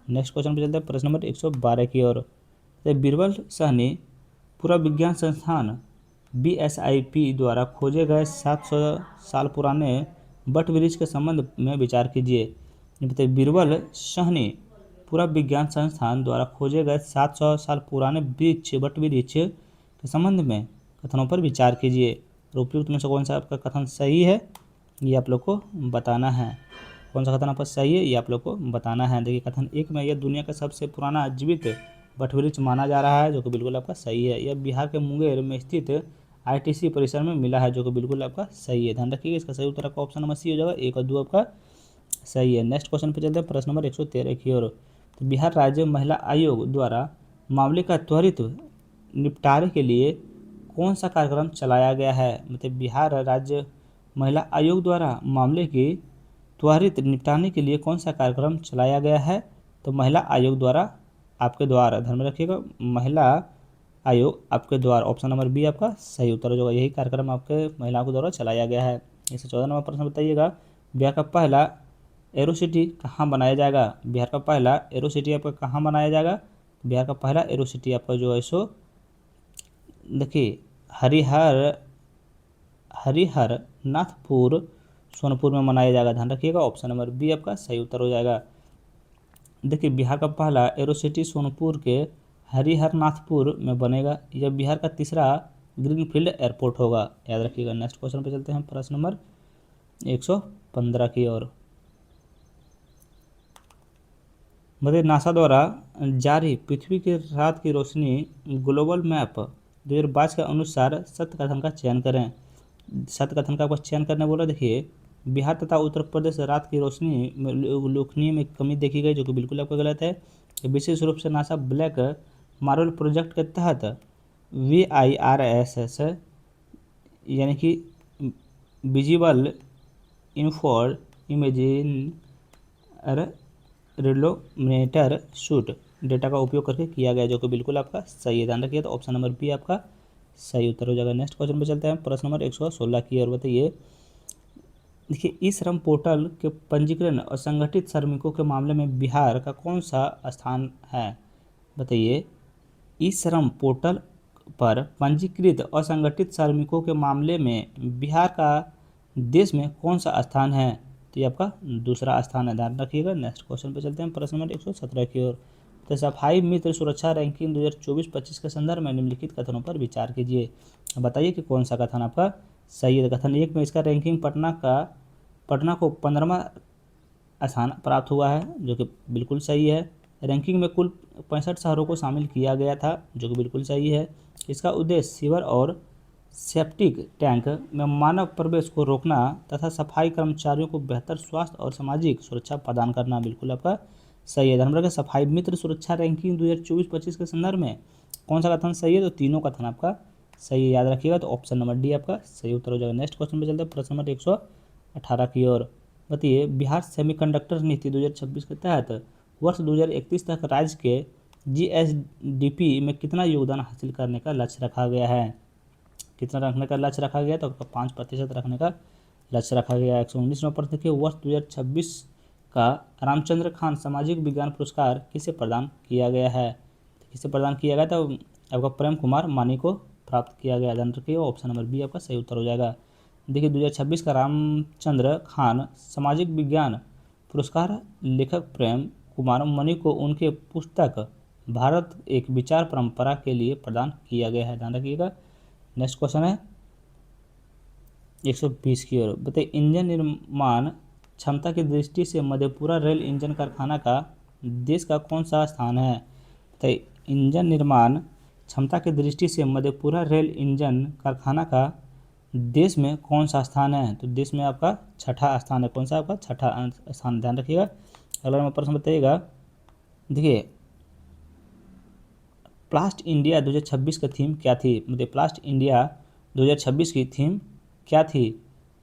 नेक्स्ट क्वेश्चन पे चलते हैं, प्रश्न नंबर 112 की ओर। तो बीरबल साहनी पूरा विज्ञान संस्थान BSIP द्वारा खोजे गए 700 साल पुराने बट वृक्ष के संबंध में विचार कीजिए। ये बताइए, बीरबल साहनी पूरा विज्ञान संस्थान द्वारा खोजे गए 700 साल पुराने बट वृक्ष के संबंध में कथनों पर विचार कीजिए। और उपयुक्त में से कौन सा आपका कथन सही है, ये आप लोग को बताना है। कौन सा कथन आपका सही है, ये आप लोग को बताना है। देखिए, कथन 1 में यह दुनिया का सबसे पुराना जीवित बट वृक्ष माना जा रहा है, जो कि बिल्कुल आपका सही है। यह बिहार के मुंगेर में स्थित ITC परिसर में मिला है, जो कि बिल्कुल आपका सही है। ध्यान रखिएगा, इसका सही उत्तर आपका ऑप्शन नंबर सी हो जाएगा। 1 और 2 आपका सही है। नेक्स्ट क्वेश्चन पे चलते हैं, प्रश्न नंबर 113 की ओर। तो बिहार राज्य महिला आयोग द्वारा मामले का त्वरित निपटारे के लिए कौन सा कार्यक्रम चलाया गया है? मतलब बिहार राज्य महिला आयोग द्वारा मामले की त्वरित निपटाने के लिए कौन सा कार्यक्रम चलाया गया है? तो महिला आयोग द्वारा आपके द्वारा, ध्यान में रखिएगा, महिला आयोग आपके द्वारा, ऑप्शन नंबर बी आपका सही उत्तर हो जाएगा। यही कार्यक्रम आपके महिलाओं के द्वारा चलाया गया है। इससे 14 नंबर प्रश्न बताइएगा, बिहार का पहला एरो सिटी कहाँ बनाया जाएगा? बिहार का पहला एरो सिटी आपका कहाँ बनाया जाएगा? बिहार का पहला एरो सिटी आपका जो है सो देखिए हरिहर नाथपुर सोनपुर में मनाया जाएगा। ध्यान रखिएगा, ऑप्शन नंबर बी आपका सही उत्तर हो जाएगा। देखिए, बिहार का पहला एरो सिटी सोनपुर के हरिहरनाथपुर में बनेगा। यह बिहार का तीसरा ग्रीनफील्ड एयरपोर्ट होगा, याद रखिएगा। नेक्स्ट क्वेश्चन पे चलते हैं, प्रश्न नंबर 115 की ओर। मतलब नासा द्वारा जारी पृथ्वी की रात की रोशनी ग्लोबल मैप 2022 के अनुसार सत्य कथन का चयन करें। सत्य कथन का आपको चयन करने बोला। देखिए, बिहार तथा उत्तर प्रदेश रात की रोशनी में उल्लेखनीय में कमी देखी गई, जो कि बिल्कुल आपका गलत है। विशेष रूप से नासा ब्लैक मार्बल प्रोजेक्ट के तहत VIRSS यानी कि visible infrared imaging radiometer shoot data का उपयोग करके किया गया, जो कि बिल्कुल आपका सही है। ध्यान रखिए, तो ऑप्शन नंबर बी आपका सही उत्तर हो जाएगा। नेक्स्ट क्वेश्चन पे चलते हैं, प्रश्न नंबर 116 की ओर। बताइए, देखिए, ई श्रम पोर्टल के पंजीकरण और संगठित श्रमिकों के मामले में बिहार का कौन सा स्थान है? बताइए, ई श्रम पोर्टल पर पंजीकृत और संगठित श्रमिकों के मामले में बिहार का देश में कौन सा स्थान है? तो ये आपका दूसरा स्थान है, ध्यान रखिएगा। नेक्स्ट क्वेश्चन पे चलते हैं, प्रश्न नंबर 117 की ओर। तो सफाई मित्र सुरक्षा रैंकिंग 2024-25 के संदर्भ में निम्नलिखित कथनों पर विचार कीजिए। बताइए कि कौन सा कथन आपका सही है। कथन 1 में इसका रैंकिंग पटना को 15वां स्थान प्राप्त हुआ है, जो कि बिल्कुल सही है। रैंकिंग में कुल 65 शहरों को शामिल किया गया था, जो कि बिल्कुल सही है। इसका उद्देश्य सीवर और सेप्टिक टैंक में मानव प्रवेश को रोकना तथा सफाई कर्मचारियों को बेहतर स्वास्थ्य और सामाजिक सुरक्षा प्रदान करना, बिल्कुल आपका सही है। ध्यान रखिए, सफाई मित्र सुरक्षा रैंकिंग 2024-25 के संदर्भ में कौन सा कथन सही है? तो तीनों कथन आपका सही है, याद रखिएगा। तो ऑप्शन नंबर डी आपका सही उत्तर हो जाएगा। नेक्स्ट क्वेश्चन पे चलते हैं, प्रश्न नंबर 118 की ओर। बताइए, बिहार सेमीकंडक्टर नीति 2026 के तहत वर्ष 2031 तक राज्य के GSDP में कितना योगदान हासिल करने का लक्ष्य रखा गया है? कितना रखने का लक्ष्य रखा गया? तो आपका 5% रखने का लक्ष्य रखा गया है। 119वां प्रश्न देखिए, वर्ष 2026 का रामचंद्र खान सामाजिक विज्ञान पुरस्कार किसे प्रदान किया गया है? किसे प्रदान किया गया? तो आपका प्रेम कुमार मानी को प्राप्त किया गया। ध्यान रखिए, ऑप्शन नंबर बी आपका सही उत्तर हो जाएगा। देखिए, 2026 का रामचंद्र खान सामाजिक विज्ञान पुरस्कार लेखक प्रेम कुमार मनी को उनके पुस्तक भारत एक विचार परंपरा के लिए प्रदान किया गया है। ध्यान रखिएगा। नेक्स्ट क्वेश्चन है 120 की ओर। बताइए, इंजन निर्माण क्षमता की दृष्टि से मधेपुरा रेल इंजन कारखाना का देश का कौन सा स्थान है? बताइए, इंजन निर्माण क्षमता की दृष्टि से मधेपुरा रेल इंजन कारखाना का देश में कौन सा स्थान है? तो देश में आपका छठा स्थान है। कौन सा आपका छठा स्थान? ध्यान रखिएगा। अगला नंबर प्रश्न बताइएगा, देखिए, प्लास्ट इंडिया 2026 का थीम क्या थी? मतलब प्लास्ट इंडिया 2026 की थीम क्या थी?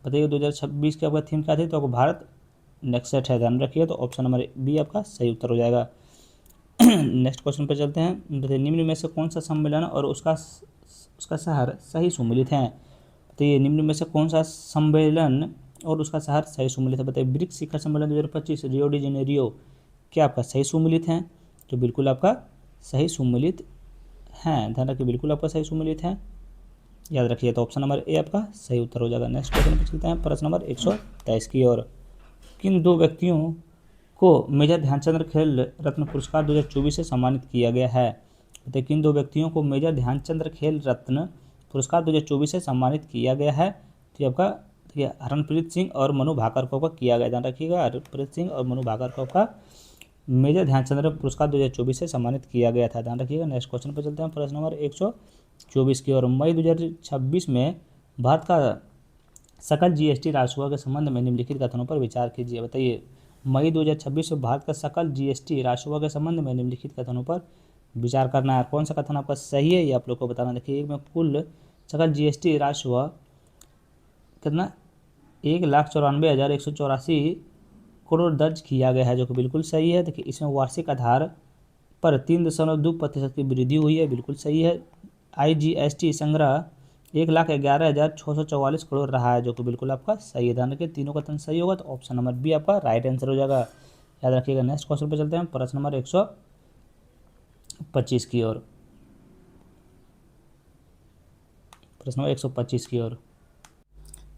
बताइए, 2026 की आपका थीम क्या थी? तो आपको भारत नेक्सेट है, ध्यान रखिए। तो ऑप्शन नंबर बी आपका सही उत्तर हो जाएगा। नेक्स्ट क्वेश्चन पे चलते हैं। बताइए निम्न में से कौन सा सम्मेलन और उसका शहर सही सुमेलित है। तो ये निम्न में से कौन सा सम्मेलन और उसका शहर सही सुमेलित है। बताइए ब्रिक्स शिखर सम्मेलन 2025 रियो डी जेनेरियो, क्या आपका सही सुमेलित है। तो बिल्कुल आपका सही सुमेलित हैं, ध्यान रखिए, बिल्कुल आपका सही सुमेलित है, याद रखिए। तो ऑप्शन नंबर ए आपका सही उत्तर हो जाएगा। नेक्स्ट क्वेश्चन पे चलते हैं, प्रश्न नंबर 123 की ओर। किन दो व्यक्तियों को मेजर ध्यानचंद्र खेल रत्न पुरस्कार 2024 से सम्मानित किया गया है। बताइए किन दो व्यक्तियों को मेजर ध्यानचंद्र खेल रत्न पुरस्कार 2024 से सम्मानित किया गया है। तो ये आपका देखिए हरमनप्रीत सिंह और मनु भाकर को आपका किया गया, ध्यान रखिएगा, हरमनप्रीत सिंह और मनु भाकर को आपका मेजर ध्यानचंद्र पुरस्कार 2024 से सम्मानित किया गया था, ध्यान रखिएगा। नेक्स्ट क्वेश्चन पर चलते हैं, प्रश्न नंबर 124 की ओर। मई 2026 में भारत का सकल जीएसटी राजस्व के संबंध में निम्नलिखित कथनों पर विचार कीजिए। बताइए मई 2026 में भारत का सकल जीएसटी राजस्व के संबंध में निम्नलिखित कथनों पर विचार करना है। कौन सा कथन आपका सही है ये आप लोग को बताना। देखिए एक में कुल सकल जीएसटी राजस्व कितना 1,94,184 करोड़ दर्ज किया गया है, जो कि बिल्कुल सही है। देखिए इसमें वार्षिक आधार पर 3.2% की वृद्धि हुई है, बिल्कुल सही है। आईजीएसटी संग्रह 1,11,644 करोड़ रहा है, जो कि बिल्कुल आपका सही है, ध्यान रखिए। तीनों का कथन सही होगा तो ऑप्शन नंबर बी आपका राइट आंसर हो जाएगा, याद रखिएगा। नेक्स्ट क्वेश्चन पे चलते हैं, प्रश्न नंबर 125 की ओर। प्रश्न नंबर 125 की ओर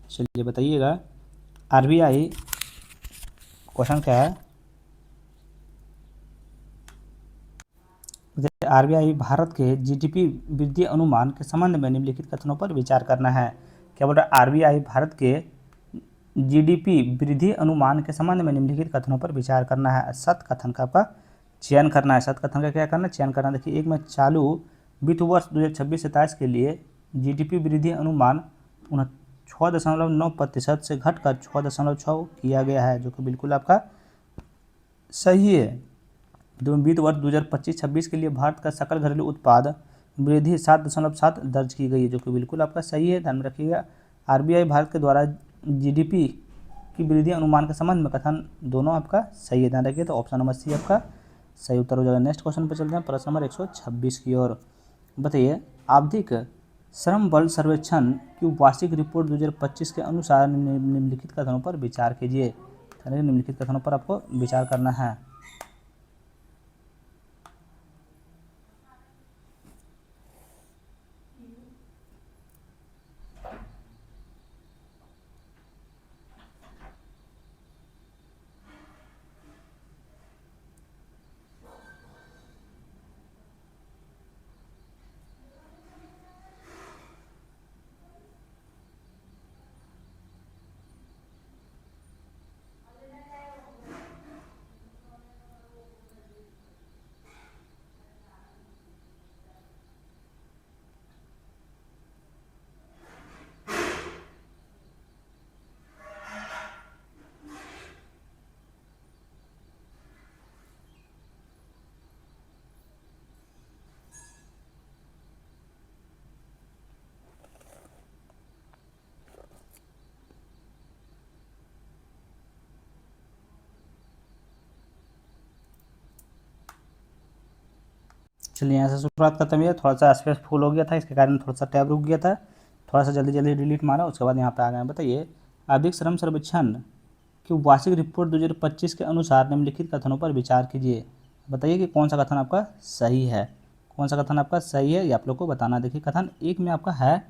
चलिए बताइएगा। आरबीआई क्वेश्चन क्या है। आरबीआई भारत के जीडीपी वृद्धि अनुमान के संबंध में निम्नलिखित कथनों पर विचार करना है। क्या बोल रहा है, आरबीआई भारत के जीडीपी वृद्धि अनुमान के संबंध में निम्नलिखित कथनों पर विचार करना है। सत कथन का आपका चयन करना है, सत कथन का क्या करना है, चयन करना। देखिए एक में चालू वित्त वर्ष 2026-27 के लिए जीडीपी वृद्धि अनुमान 6.9% से घटकर 6.6 किया गया है, जो कि बिल्कुल आपका सही है। वित्त वर्ष 2025-26 के लिए भारत का सकल घरेलू उत्पाद वृद्धि 7.7 दर्ज की गई है, जो कि बिल्कुल आपका सही है, ध्यान रखिएगा। आरबीआई भारत के द्वारा जीडीपी की वृद्धि अनुमान के संबंध में कथन दोनों आपका सही है, ध्यान रखिए। तो ऑप्शन नंबर सी आपका सही उत्तर हो जाएगा। नेक्स्ट क्वेश्चन पर चलते हैं, प्रश्न नंबर 126 की ओर। बताइए आवधिक श्रम बल सर्वेक्षण की वार्षिक रिपोर्ट 2025 के अनुसार निम्नलिखित कथनों पर विचार कीजिए। निम्नलिखित कथनों पर आपको विचार करना है। चलिए यहाँ से शुरुआत करते हैं। थोड़ा सा स्पेस फुल हो गया था, इसके कारण थोड़ा सा टैब रुक गया था, थोड़ा सा जल्दी जल्दी डिलीट मारा, उसके बाद यहाँ पे आ गए। बताइए आवधिक श्रम सर्वेक्षण की वार्षिक रिपोर्ट 2025 के अनुसार निम्नलिखित कथनों पर विचार कीजिए। बताइए कि कौन सा कथन आपका सही है, कौन सा कथन आपका सही है, ये आप लोग को बताना। देखिए कथन एक में आपका है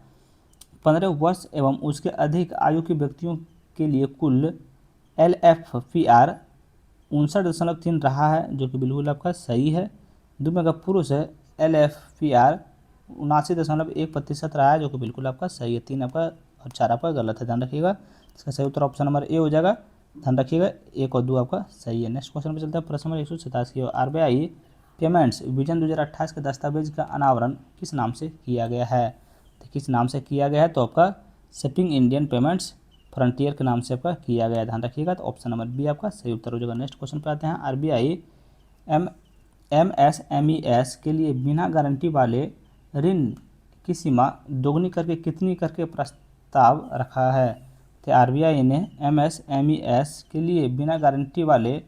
15 वर्ष एवं उसके अधिक आयु के व्यक्तियों के लिए कुल LFPR 59.3 रहा है, जो कि बिल्कुल आपका सही है। दूसरे का पुरुष है LFPR 79.1% रहा है, जो कि बिल्कुल आपका सही है। 3 आपका और 4 आपका गलत है, ध्यान रखिएगा। इसका सही उत्तर ऑप्शन नंबर ए हो जाएगा, ध्यान रखिएगा। 1 और 2 आपका सही है। नेक्स्ट क्वेश्चन पे चलते हैं, प्रश्न नंबर 127 की। आरबीआई पेमेंट्स विजन 2028 के दस्तावेज का अनावरण किस नाम से किया गया है। तो किस नाम से किया गया है, तो आपका शिपिंग इंडियन पेमेंट्स फ्रंटियर के नाम से आपका किया गया है, ध्यान रखिएगा। तो ऑप्शन नंबर बी आपका सही उत्तर हो जाएगा। नेक्स्ट क्वेश्चन पे आते हैं। आरबीआई MSMES के लिए बिना गारंटी वाले ऋण की सीमा दोगुनी करके कितनी करके प्रस्ताव रखा है। कि आरबीआई ने एमएसएमईएस के लिए बिना गारंटी वाले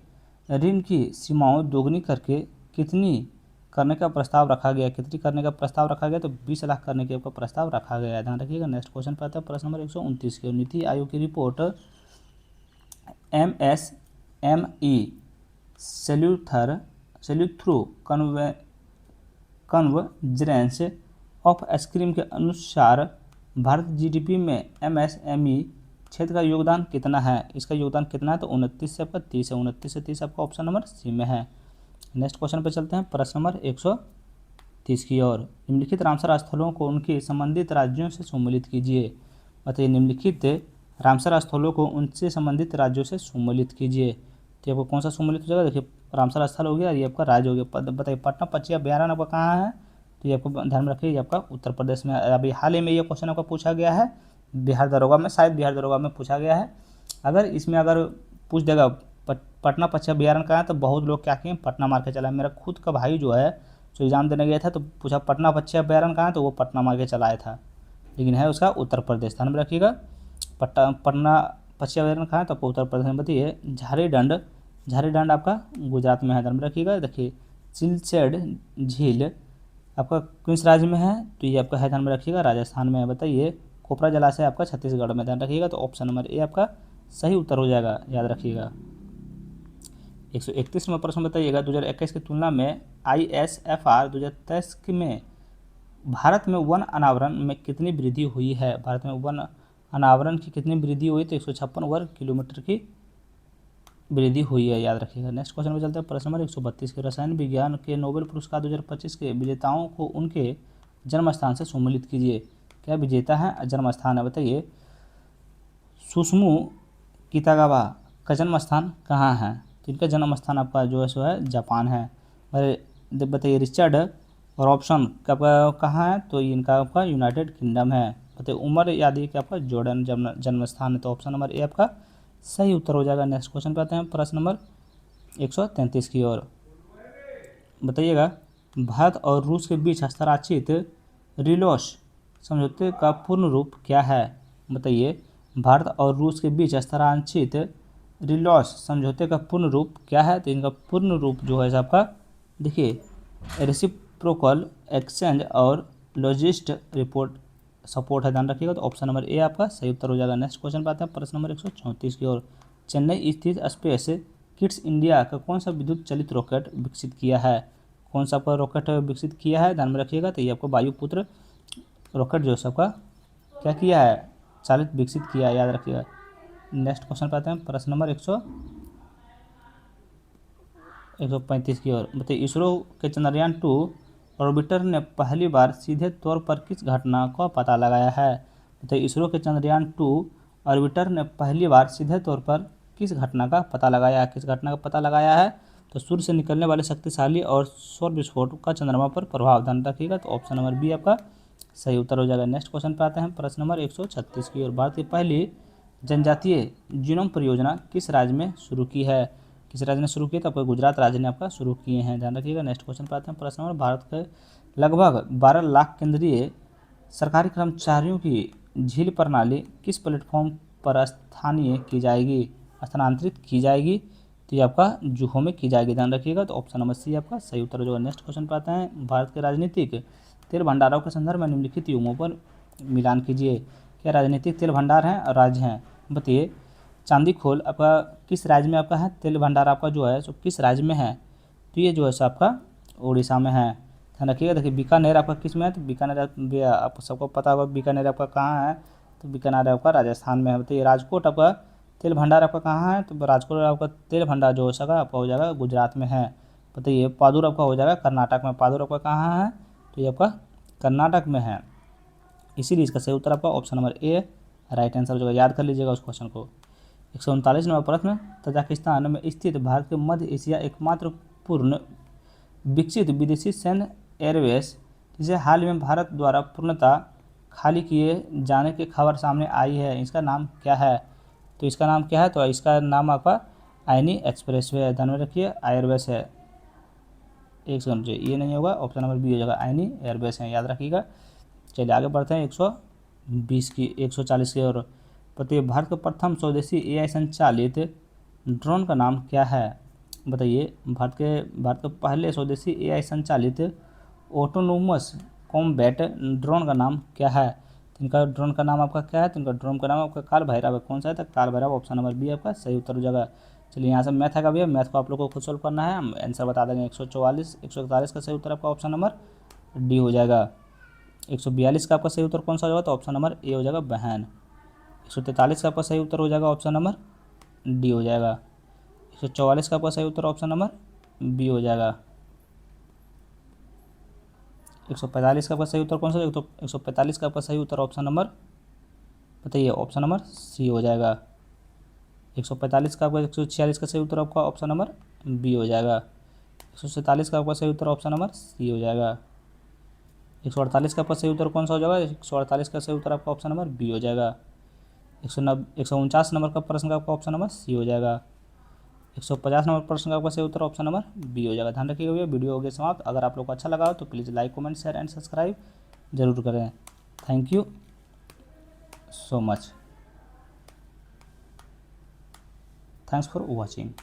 ऋण की सीमाओं दोगुनी करके कितनी करने का प्रस्ताव रखा गया, कितनी करने का प्रस्ताव रखा गया, तो 20 लाख करने के प्रस्ताव रखा गया है, ध्यान रखिएगा। नेक्स्ट क्वेश्चन पे आता है प्रश्न नंबर 129 की। नीति आयोग की report MSME sell through convergence of scheme के अनुसार भारत जीडीपी में एमएसएमई क्षेत्र का योगदान कितना है? इसका योगदान कितना है? तो 29 से आपका 30 है। 29 से 30 आपका ऑप्शन नंबर सी में है। नेक्स्ट क्वेश्चन पे चलते हैं प्रश्न नंबर 130 की ओर। निम्नलिखित रामसर स्थलों को उनके संबंधित राज्यों से सम्मिलित कीजिए। बताइए निम्नलिखित रामसर स्थलों को उनसे संबंधित राज्यों से सम्मिलित कीजिए। तो आपको कौन सा सम्मिलित हो जाएगा? देखिए रामसर स्थल हो गया, ये आपका राज्य हो गया। बताइए पटना पक्षी अभ्यारण्य आपका कहाँ है? तो ये आपको ध्यान में रखिए, ये आपका उत्तर प्रदेश में। अभी हाल ही में ये क्वेश्चन आपका पूछा गया है बिहार दरोगा में, शायद बिहार दरोगा में पूछा गया है। अगर इसमें अगर पूछ देगा पटना पक्षी अभ्यारण्य कहाँ है, तो बहुत लोग क्या किए पटना मार के चला है। मेरा खुद का भाई जो है जो एग्जाम देने गया था तो पूछा पटना पक्षी अभ्यारण्य कहाँ है, तो वो पटना मार के चला आया था, लेकिन है उसका उत्तर प्रदेश। ध्यान में रखिएगा पटना पक्षी अभ्यारण्य कहाँ है, तो आपको उत्तर प्रदेश में। बताइए झारीडंड आपका गुजरात में है, ध्यान में रखिएगा। देखिए सिलचर झील आपका किस राज्य में है? तो ये आपका है, ध्यान में रखिएगा, राजस्थान में है। बताइए कोपरा जलाशय आपका छत्तीसगढ़ में, ध्यान रखिएगा। तो ऑप्शन नंबर ए आपका सही उत्तर हो जाएगा, याद रखिएगा। 131वां प्रश्न बताइएगा 2021 की तुलना में ISFR 2023 में भारत में वन अनावरण में कितनी वृद्धि हुई है? भारत में वन अनावरण की कितनी वृद्धि हुई? तो 156 वर्ग किलोमीटर की वृद्धि हुई है, याद रखिएगा। नेक्स्ट क्वेश्चन में चलते हैं प्रश्न नंबर 132 के। रसायन विज्ञान के नोबेल पुरस्कार 2025 के विजेताओं को उनके जन्म स्थान से सम्मिलित कीजिए। क्या विजेता है, जन्म स्थान है? बताइए सुसुमु कितागावा का जन्म स्थान कहाँ है? तो इनका जन्म स्थान आपका जो है सो है जापान है। बताइए रिचर्ड और ऑप्शन का कहाँ है? तो इनका आपका यूनाइटेड किंगडम है। बताइए उमर यादी का आपका जॉर्डन जन्म स्थान है। तो ऑप्शन नंबर ए आपका सही उत्तर हो जाएगा। नेक्स्ट क्वेश्चन पे आते हैं प्रश्न नंबर 133 की ओर। बताइएगा भारत और रूस के बीच हस्ताक्षरित रिलोस समझौते का पूर्ण रूप क्या है? बताइए भारत और रूस के बीच हस्ताक्षरित रिलोस समझौते का पूर्ण रूप क्या है? तो इनका पूर्ण रूप जो है आपका देखिए रेसिप्रोकल एक्सचेंज और लॉजिस्ट रिपोर्ट सपोर्ट है, ध्यान रखिएगा। तो ऑप्शन नंबर ए आपका सही उत्तर हो जाएगा। नेक्स्ट क्वेश्चन पे आते हैं प्रश्न नंबर 134 की ओर। चेन्नई स्थित स्पेस किड्स इंडिया का कौन सा विद्युत चलित रॉकेट विकसित किया है? कौन सा आपका रॉकेट विकसित किया है, ध्यान में रखिएगा। तो ये आपको वायुपुत्र रॉकेट जो है सबका क्या किया है, चालित विकसित किया है, याद रखिएगा। नेक्स्ट क्वेश्चन पे आते हैं प्रश्न नंबर 135 की ओर। बताइए इसरो के चंद्रयान 2 ऑर्बिटर ने पहली बार सीधे तौर पर किस घटना का पता लगाया है? बताइए इसरो के चंद्रयान 2 ऑर्बिटर ने पहली बार सीधे तौर पर किस घटना का पता लगाया? किस घटना का पता लगाया है? तो सूर्य से निकलने वाले शक्तिशाली और सौर विस्फोट का चंद्रमा पर प्रभाव, ध्यान रखिएगा। तो ऑप्शन नंबर बी आपका सही उत्तर हो जाएगा। नेक्स्ट क्वेश्चन पे आते हैं प्रश्न नंबर 136 की ओर। भारत की पहली जनजातीय जीनोम परियोजना किस राज्य में शुरू की है? किस राज्य ने शुरू किया? तो आपका गुजरात राज्य ने आपका शुरू किए हैं, ध्यान रखिएगा। नेक्स्ट क्वेश्चन पे आते हैं प्रश्न नंबर भारत के लगभग 12 लाख केंद्रीय सरकारी कर्मचारियों की झील प्रणाली किस प्लेटफॉर्म पर स्थानांतरित की जाएगी? तो ये आपका जुहू में की जाएगी, ध्यान रखिएगा। तो ऑप्शन नंबर सी आपका सही उत्तर हो जाएगा। नेक्स्ट क्वेश्चन पे आते हैं भारत के राजनीतिक तेल भंडारों के संदर्भ में निम्नलिखित युगों पर मिलान कीजिए। क्या राजनीतिक तेल भंडार हैं और राज्य हैं? बताइए चांदी खोल आपका किस राज्य में आपका है? तेल भंडार आपका जो है सो किस राज्य में है? तो ये जो है सो आपका उड़ीसा में है, ध्यान रखिएगा। देखिए बीकानेर आपका किस में है? तो बीकानेर आप सबको पता होगा बीकानेर आपका कहाँ है? तो बीकानेर आपका राजस्थान में है। बताइए राजकोट आपका तेल भंडार आपका कहाँ है? तो राजकोट आपका तेल भंडार जो हो सका आपका हो जाएगा गुजरात में है। बताइए पादुर आपका हो जाएगा कर्नाटक में। पादुर आपका कहाँ है? तो ये आपका कर्नाटक में है, इसीलिए इसका सही उत्तर आपका option number A right answer हो जाएगा, याद कर लीजिएगा उस क्वेश्चन को। 139 नंबर प्रश्न तजाकिस्तान में स्थित भारत के मध्य एशिया एकमात्र पूर्ण विकसित विदेशी सैन्य एयरबेस जिसे हाल में भारत द्वारा पूर्णतः खाली किए जाने की खबर सामने आई है, इसका नाम क्या है? तो इसका नाम क्या है? तो इसका नाम आपका आइनी एक्सप्रेसवे है, ध्यान में रखिए एयरबेस है। एक सेकंड ये नहीं होगा, ऑप्शन नंबर बी हो जाएगा, आइनी एयरबेस है, याद रखिएगा। चलिए आगे बढ़ते हैं 140 की ओर। बताइए भारत का प्रथम स्वदेशी एआई संचालित ड्रोन का नाम क्या है। बताइए भारत का पहले स्वदेशी एआई संचालित ऑटोनोमस कॉम्बैट ड्रोन का नाम क्या है। तो इनका ड्रोन का नाम आपका क्या है, तो इनका ड्रोन का नाम आपका काल भैरव है। कौन सा है, तो काल भैरव, ऑप्शन नंबर बी आपका सही उत्तर हो जाएगा। चलिए यहाँ से मैथ है भैया, मैथ को आप लोगों को खुद सॉल्व करना है, हम आंसर बता देंगे। 144 141 का सही उत्तर आपका ऑप्शन नंबर डी हो जाएगा। 142 का आपका सही उत्तर कौन सा हो जाएगा, तो ऑप्शन नंबर ए हो जाएगा बहन। 143 का आपका सही उत्तर हो जाएगा ऑप्शन नंबर डी हो जाएगा। 144 का आपका सही उत्तर ऑप्शन नंबर बी हो जाएगा। 145 का आपका सही उत्तर कौन सा, 145 का आपका सही उत्तर ऑप्शन नंबर बताइए, ऑप्शन नंबर सी हो जाएगा। 145 का आपका 146 का सही उत्तर आपका ऑप्शन नंबर बी हो जाएगा। 147 का आपका सही उत्तर ऑप्शन नंबर सी हो जाएगा। 148 का आपका सही उत्तर कौन सा हो जाएगा, 148 का सही उत्तर आपका ऑप्शन नंबर बी हो जाएगा। 149 नंबर का प्रश्न का आपका ऑप्शन नंबर सी हो जाएगा। 150 नंबर प्रश्न का आपका सही उत्तर ऑप्शन नंबर बी हो जाएगा। ध्यान रखिएगा भैया, वीडियो हो गया समाप्त। अगर आप लोग को अच्छा लगा हो तो please like comment share and subscribe जरूर करें। Thank you so much, thanks for watching.